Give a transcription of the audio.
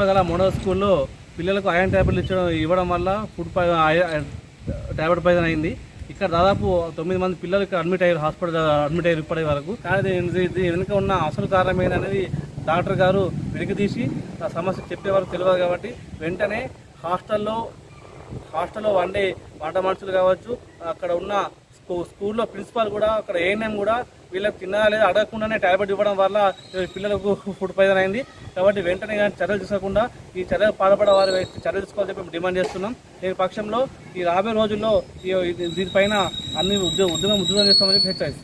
తాండూరులో గల మోడల్ స్కూల్లో పిల్లలకు ఐరన్ ట్యాబ్లెట్లు ఇవ్వడం వల్ల ట్యాబ్లెట్ పాయిజన్ అయింది. ఇక్కడ దాదాపు 9 మంది పిల్లలు ఇక్కడ హాస్పిటల్ అడ్మిట్ అయ్యారు ఇప్పటి వరకు. కానీ ఇది వెనుక ఉన్న అసలు కారణం ఏంటనేది డాక్టర్ గారు వెనక్కి తీసి ఆ సమస్య చెప్పేవారు తెలియదు. కాబట్టి వెంటనే హాస్టల్లో వంట మనుషులు కావచ్చు, అక్కడ ఉన్న స్కూల్లో ప్రిన్సిపాల్ కూడా, అక్కడ ఏఎన్ఎం కూడా వీళ్ళకి తిన్నారా లేదా అడగకుండానే ట్యాబ్లెట్ ఇవ్వడం వల్ల పిల్లలకు ఫుడ్ పాయిజన్ అయింది. కాబట్టి వెంటనే చర్యలు తీసుకోకుండా ఈ చర్యలు పాల్పడే వారి చర్యలు తీసుకోవాలని చెప్పి డిమాండ్ చేస్తున్నాం. ఈ పక్షంలో ఈ రాబోయే రోజుల్లో దీనిపైన అన్ని ఉద్యమం చేస్తామని చెప్పి హెచ్చరిస్తున్నాం.